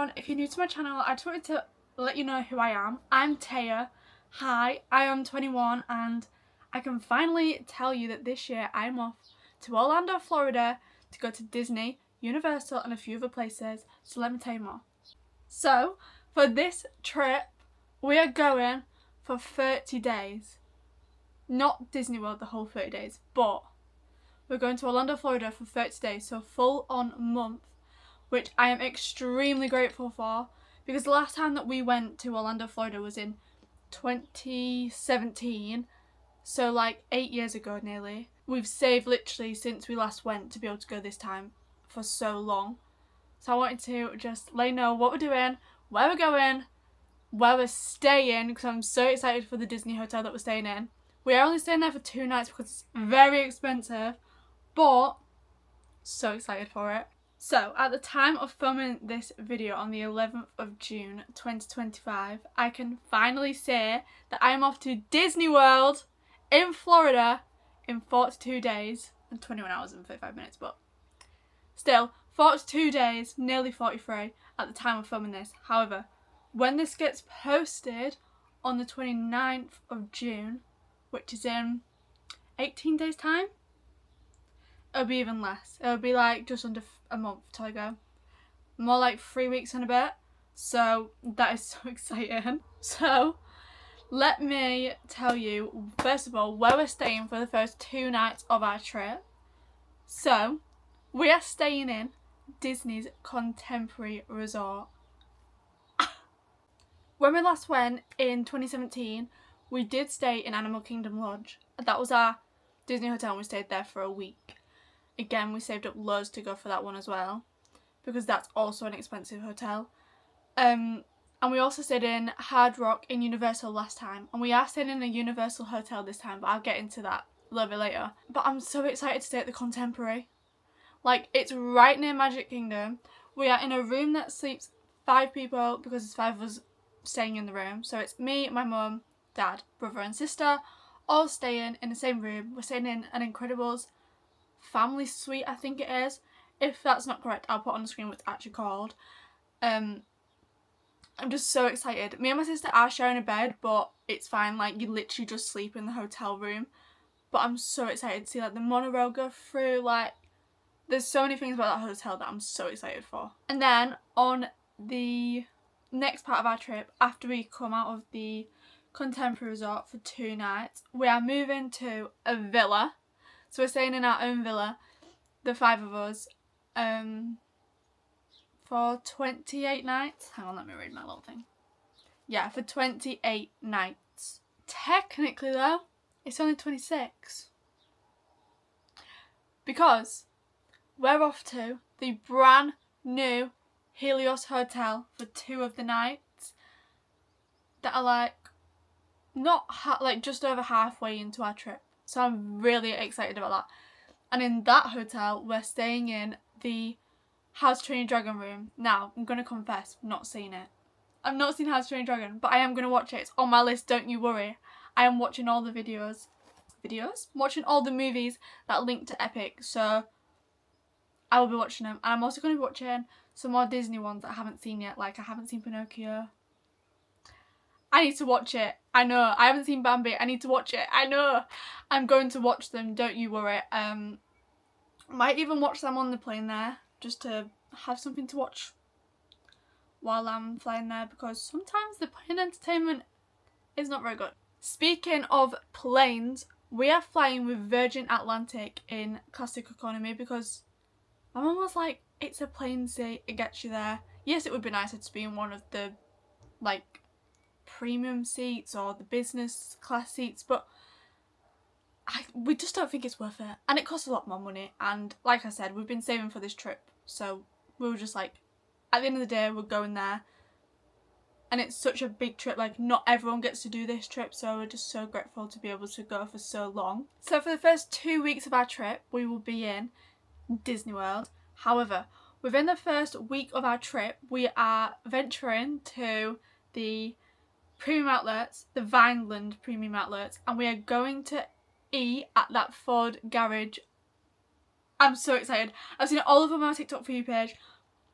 everyone, if you're new to my channel, I just wanted to let you know who I am. I'm Taya. Hi, I am 21 and I can finally tell you that this year I'm off to Orlando, Florida to go to Disney, Universal and a few other places, so let me tell you more. So, for this trip, we are going for 30 days. Not Disney World the whole 30 days, but we're going to Orlando, Florida for 30 days, so full on month, which I am extremely grateful for because the last time that we went to Orlando, Florida was in 2017, so like 8 years ago nearly. We've saved literally since we last went to be able to go this time for so long. So I wanted to just let you know what we're doing, where we're going, where we're staying, because I'm so excited for the Disney hotel that we're staying in. We are only staying there for 2 nights because it's very expensive, but so excited for it. So at the time of filming this video on the 11th of June 2025, I can finally say that I am off to Disney World in Florida in 42 days and 21 hours and 35 minutes, but still 42 days, nearly 43 at the time of filming this. However, when this gets posted on the 29th of June, which is in 18 days time, it'll be even less. It'll be like just under a month till I go. More like 3 weeks and a bit. So that is so exciting. So let me tell you, first of all, where we're staying for the first 2 nights of our trip. So we are staying in Disney's Contemporary Resort. When we last went in 2017, we did stay in Animal Kingdom Lodge. That was our Disney hotel and we stayed there for a week. Again, we saved up loads to go for that one as well, because that's also an expensive hotel. And we also stayed in Hard Rock in Universal last time, and we are staying in a Universal hotel this time, but I'll get into that a little bit later. But I'm so excited to stay at the Contemporary. Like, it's right near Magic Kingdom. We are in a room that sleeps 5 people because there's 5 of us staying in the room. So it's me, my mum, dad, brother and sister, all staying in the same room. We're staying in an Incredibles family suite, I think it is. If that's not correct, I'll put on the screen what it's actually called. I'm just so excited. Me and my sister are sharing a bed, but it's fine. Like, you literally just sleep in the hotel room. But I'm so excited to see like the monorail go through. Like, there's so many things about that hotel that I'm so excited for. And then on the next part of our trip, after we come out of the Contemporary Resort for 2 nights, we are moving to a villa. So we're staying in our own villa, the 5 of us, for 28 nights. Hang on, let me read my little thing. Yeah, for 28 nights. Technically though, it's only 26. Because we're off to the brand new Helios Hotel for 2 of the nights that are like, not like just over halfway into our trip. So I'm really excited about that. And in that hotel, we're staying in the How to Train Your Dragon room. Now, I'm going to confess, I've not seen it. I've not seen How to Train Your Dragon, but I am going to watch it. It's on my list, don't you worry. I am watching all the videos? Watching all the movies that link to Epic, so I will be watching them. And I'm also going to be watching some more Disney ones that I haven't seen yet. Like, I haven't seen Pinocchio. I need to watch it. I know. I haven't seen Bambi. I need to watch it. I know. I'm going to watch them. Don't you worry. Might even watch them on the plane there, just to have something to watch while I'm flying there, because sometimes the plane entertainment is not very good. Speaking of planes, we are flying with Virgin Atlantic in Classic Economy because my mum was like, it's a plane seat, it gets you there. Yes, it would be nicer to be in one of the like premium seats or the business class seats, but we just don't think it's worth it, and it costs a lot more money. And like I said, we've been saving for this trip, so we were just like, at the end of the day, we're going there, and it's such a big trip. Like, not everyone gets to do this trip, so we're just so grateful to be able to go for so long. So for the first 2 weeks of our trip, we will be in Disney World. However, within the first week of our trip, we are venturing to the premium outlets, the Vineland premium outlets, and we are going to eat at that Ford garage. I'm so excited. I've seen all of them on my TikTok For You page,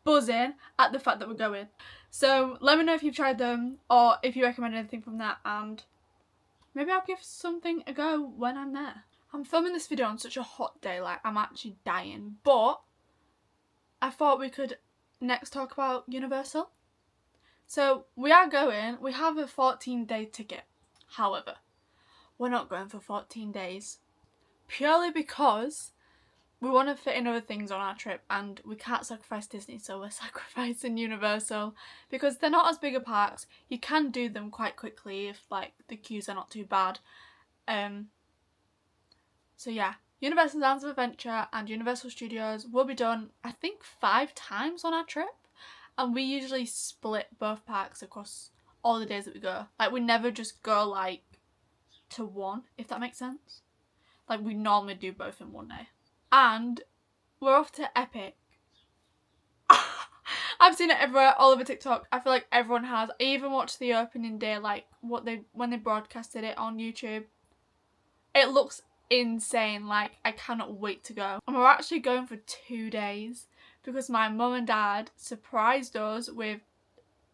buzzing at the fact that we're going. So let me know if you've tried them or if you recommend anything from that, and maybe I'll give something a go when I'm there. I'm filming this video on such a hot day, like I'm actually dying, but I thought we could next talk about Universal. So we are going, we have a 14-day ticket. However, we're not going for 14 days. Purely because we want to fit in other things on our trip and we can't sacrifice Disney, so we're sacrificing Universal because they're not as big a parks. You can do them quite quickly if like the queues are not too bad. So yeah, Universal Lands of Adventure and Universal Studios will be done I think 5 times on our trip, and we usually split both parks across all the days that we go. Like we never just go like to one, if that makes sense. Like we normally do both in one day. And we're off to Epic. I've seen it everywhere, all over TikTok. I feel like everyone has. I even watched the opening day, like when they broadcasted it on YouTube. It looks insane. Like I cannot wait to go. And we're actually going for 2 days because my mum and dad surprised us with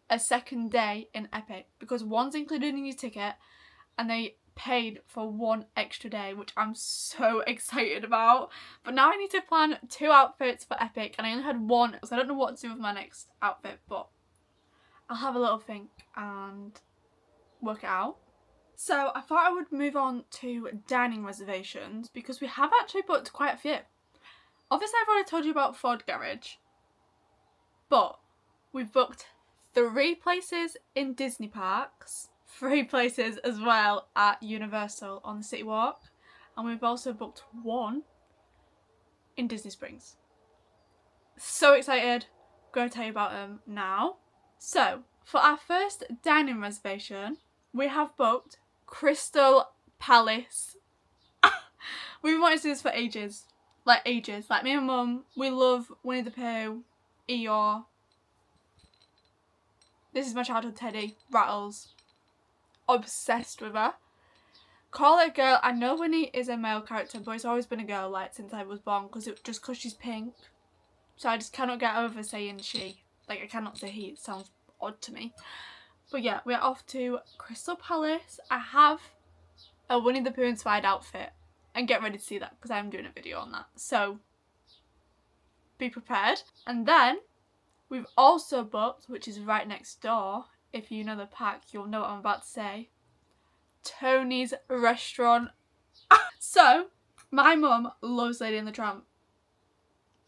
a second day in Epic because one's included in your ticket and they paid for 1 extra day, which I'm so excited about. But now I need to plan 2 outfits for Epic and I only had 1, so I don't know what to do with my next outfit, but I'll have a little think and work it out. So I thought I would move on to dining reservations because we have actually booked quite a few. Obviously I've already told you about Ford Garage, but we've booked 3 places in Disney parks, 3 places as well at Universal on the City Walk, and we've also booked 1 in Disney Springs. So excited, I'm going to tell you about them now. So for our first dining reservation, we have booked Crystal Palace. We've wanted to do this for ages. Like me and Mum, we love Winnie the Pooh, Eeyore. This is my childhood teddy, Rattles. Obsessed with her. Call it a girl. I know Winnie is a male character, but it's always been a girl like since I was born because she's pink. So I just cannot get over saying she. Like I cannot say he. It sounds odd to me. But yeah, we're off to Crystal Palace. I have a Winnie the Pooh inspired outfit, and get ready to see that because I'm doing a video on that. So be prepared. And then we've also booked, which is right next door. If you know the park, you'll know what I'm about to say. Tony's Restaurant. So, my mum loves Lady and the Tramp.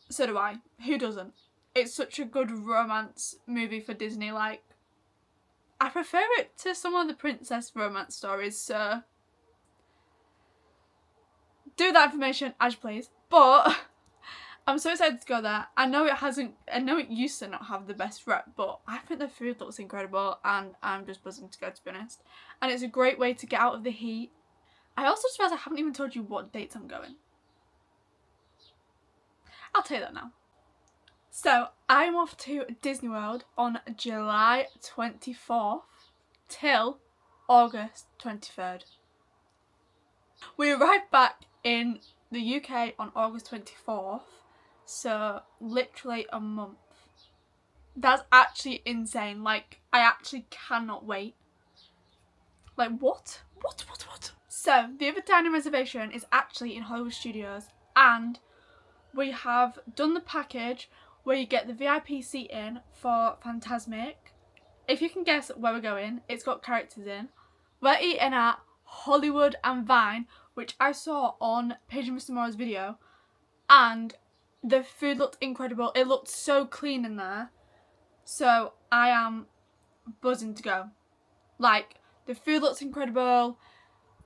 So do I. Who doesn't? It's such a good romance movie for Disney. Like, I prefer it to some of the princess romance stories, so do that information as you please. But I'm so excited to go there. I know it used to not have the best rep, but I think the food looks incredible and I'm just buzzing to go, to be honest. And it's a great way to get out of the heat. I also just realised I haven't even told you what dates I'm going. I'll tell you that now. So I'm off to Disney World on July 24th till August 23rd. We arrived back in the UK on August 24th. So literally a month. That's actually insane. Like I actually cannot wait. Like what? What? So the other dining reservation is actually in Hollywood Studios, and we have done the package where you get the VIP seating for Fantasmic. If you can guess where we're going, it's got characters in. We're eating at Hollywood and Vine, which I saw on Paige and Mr. Morrow's video, and the food looked incredible. It looked so clean in there. So I am buzzing to go. Like, the food looks incredible.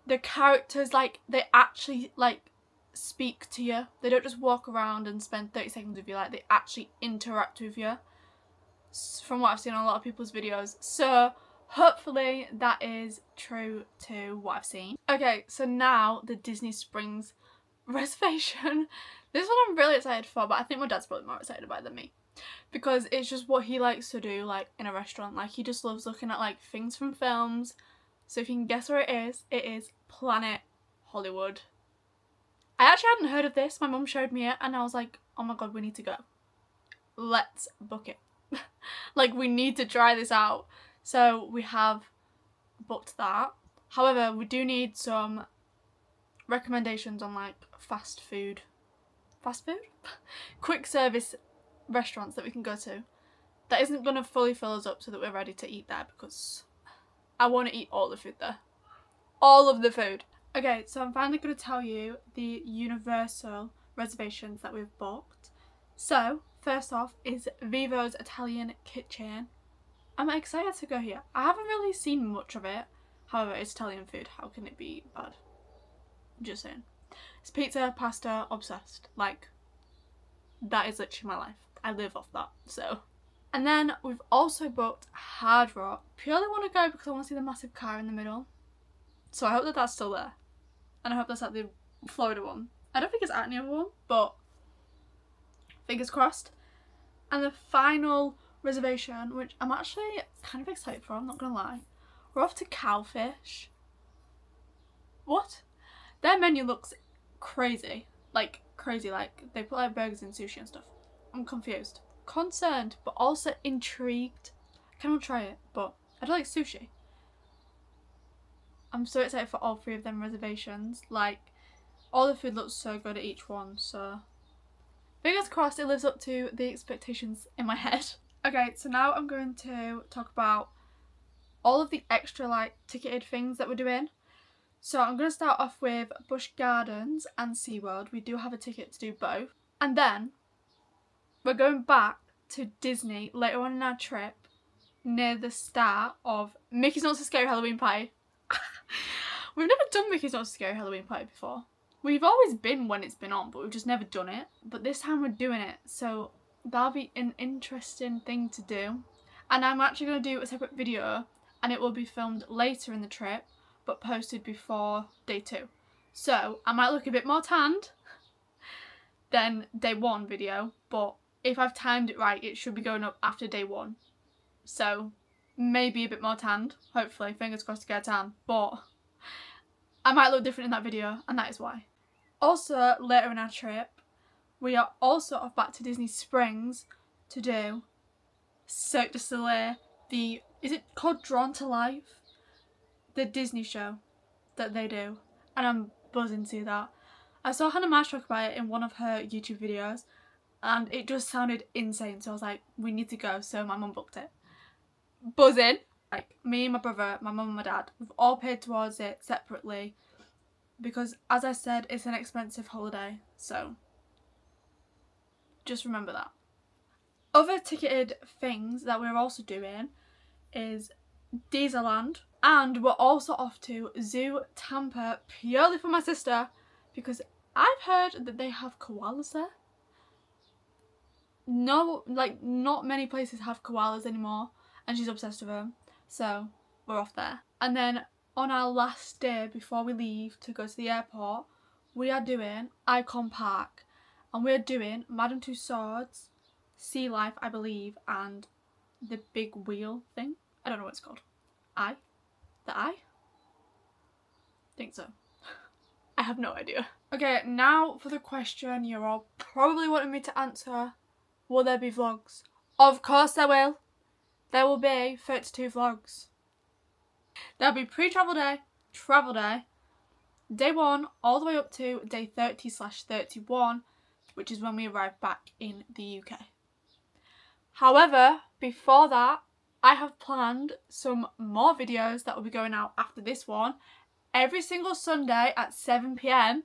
The characters, like, they actually, like, speak to you. They don't just walk around and spend 30 seconds with you. Like, they actually interact with you. From what I've seen on a lot of people's videos. So hopefully that is true to what I've seen. Okay, so now the Disney Springs reservation. This one I'm really excited for, but I think my dad's probably more excited about it than me. Because it's just what he likes to do, like, in a restaurant. Like, he just loves looking at, like, things from films. So if you can guess where it is Planet Hollywood. I actually hadn't heard of this. My mum showed me it and I was like, oh my god, we need to go. let's book it. Like, we need to try this out. So we have booked that. However, we do need some recommendations on like fast food? Quick service restaurants that we can go to. That isn't going to fully fill us up so that we're ready to eat there, because I want to eat all the food there. All of the food. Okay, so I'm finally going to tell you the universal reservations that we've booked. So, first off is Vivo's Italian Kitchen. I'm excited to go here. I haven't really seen much of it. However, it's Italian food. How can it be bad? Just saying. It's pizza, pasta, obsessed. Like, that is literally my life. I live off that, so. And then we've also booked Hard Rock. Purely want to go because I want to see the massive car in the middle. So I hope that that's still there. And I hope that's at the Florida one. I don't think it's at any other one, but fingers crossed. And the final reservation, which I'm actually kind of excited for, I'm not gonna lie. We're off to Cowfish. What? Their menu looks crazy. Like, crazy. Like, they put like burgers and sushi and stuff. I'm confused. Concerned, but also intrigued. I cannot try it, but I do like sushi. I'm so excited for all three of them reservations. Like, all the food looks so good at each one, so fingers crossed it lives up to the expectations in my head. Okay, so now I'm going to talk about all of the extra like ticketed things that we're doing. So I'm going to start off with Busch Gardens and SeaWorld. We do have a ticket to do both. And then we're going back to Disney later on in our trip near the start of Mickey's Not So Scary Halloween Party. We've never done Mickey's Not So Scary Halloween Party before. We've always been when it's been on, but we've just never done it. But this time we're doing it, so that'll be an interesting thing to do. And I'm actually going to do a separate video, and it will be filmed later in the trip, but posted before day 2. So I might look a bit more tanned than day 1 video, but if I've timed it right, it should be going up after day 1. So maybe a bit more tanned, hopefully, fingers crossed to get a tan, but I might look different in that video, and that is why. Also, later in our trip, we are also off back to Disney Springs to do Cirque du Soleil, is it called Drawn to Life? The Disney show that they do, and I'm buzzing to see that. I saw Hannah Marsh talk about it in one of her YouTube videos, and it just sounded insane, so I was like, we need to go, so my mum booked it. Buzzing. Like, me, my brother, my mum and my dad, we've all paid towards it separately because, as I said, it's an expensive holiday, so just remember that. Other ticketed things that we're also doing is Dieselland, and we're also off to Zoo Tampa purely for my sister because I've heard that they have koalas there. No, like, not many places have koalas anymore, and she's obsessed with them. So we're off there. And then on our last day before we leave to go to the airport, we are doing Icon Park, and we're doing Madame Tussauds, Sea Life, I believe, and the big wheel thing. I don't know what it's called. The eye? Think so. I have no idea. Okay, now for the question you're all probably wanting me to answer. Will there be vlogs? Of course there will. There will be 32 vlogs. There'll be pre-travel day, travel day, day 1 all the way up to day 30/31, which is when we arrive back in the UK. However, before that, I have planned some more videos that will be going out after this one every single Sunday at 7 PM.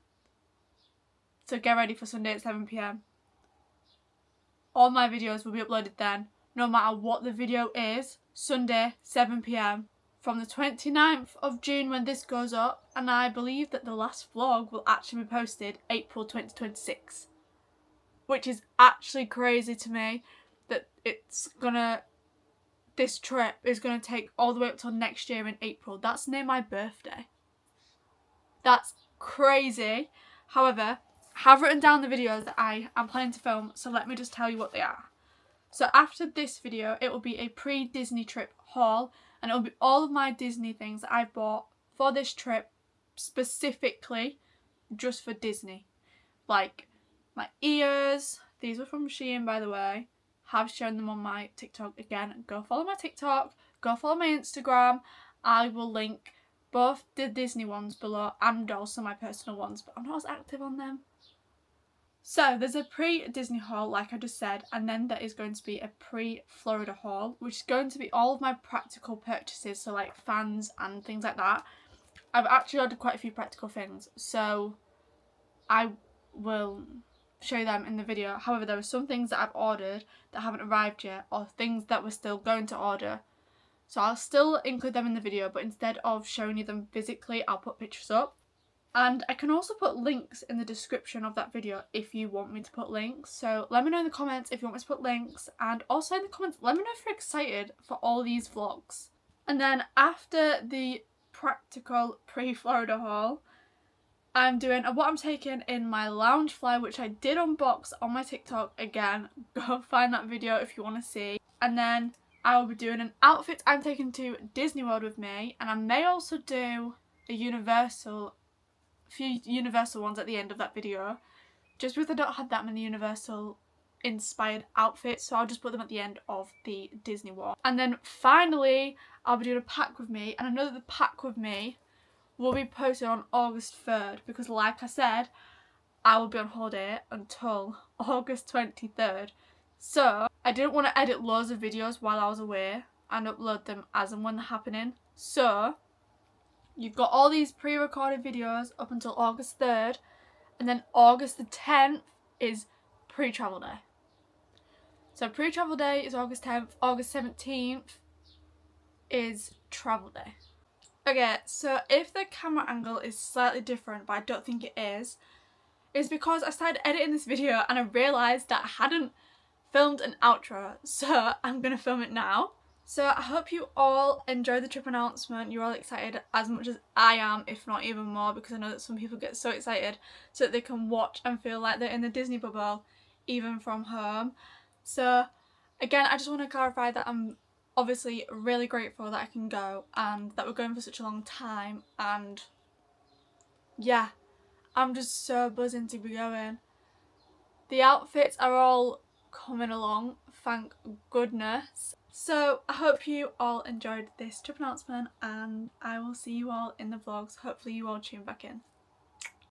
So get ready for Sunday at 7 PM. All my videos will be uploaded then, no matter what the video is, Sunday, 7 PM. From the 29th of June when this goes up, and I believe that the last vlog will actually be posted April 2026. Which is actually crazy to me that this trip is gonna take all the way up till next year in April. That's near my birthday. That's crazy. However, I have written down the videos that I am planning to film, so let me just tell you what they are. So after this video, it will be a pre-Disney trip haul, and it will be all of my Disney things that I've bought for this trip, specifically just for Disney. Like my ears, these were from Shein by the way, have shown them on my TikTok. Again, go follow my TikTok, go follow my Instagram. I will link both the Disney ones below and also my personal ones, but I'm not as active on them. So there's a pre-Disney haul, like I just said, and then there is going to be a pre-Florida haul, which is going to be all of my practical purchases, so like fans and things like that. I've actually ordered quite a few practical things, so I will show you them in the video. However, there are some things that I've ordered that haven't arrived yet, or things that we're still going to order. So I'll still include them in the video, but instead of showing you them physically, I'll put pictures up. And I can also put links in the description of that video if you want me to put links. So let me know in the comments if you want me to put links, and also in the comments let me know if you're excited for all these vlogs. And then after the practical pre-Florida haul, I'm doing what I'm taking in my Loungefly, which I did unbox on my TikTok. Again, go find that video if you want to see. And then I will be doing an outfit I'm taking to Disney World with me, and I may also do a few Universal ones at the end of that video, just because I don't have that many Universal inspired outfits, so I'll just put them at the end of the Disney one. And then finally I'll be doing a pack with me, and I know that the pack with me will be posted on August 3rd because, like I said, I will be on holiday until August 23rd. So I didn't want to edit loads of videos while I was away and upload them as and when they're happening. So you've got all these pre-recorded videos up until August 3rd, and then August the 10th is pre-travel day. So pre-travel day is August 10th, August 17th is travel day. Okay, so if the camera angle is slightly different, but I don't think it is, it's because I started editing this video and I realised that I hadn't filmed an outro, so I'm going to film it now. So I hope you all enjoyed the trip announcement. You're all excited as much as I am, if not even more, because I know that some people get so excited so that they can watch and feel like they're in the Disney bubble, even from home. So again, I just want to clarify that I'm obviously really grateful that I can go and that we're going for such a long time, and yeah, I'm just so buzzing to be going. The outfits are all coming along, thank goodness. So I hope you all enjoyed this trip announcement, and I will see you all in the vlogs. Hopefully you all tune back in.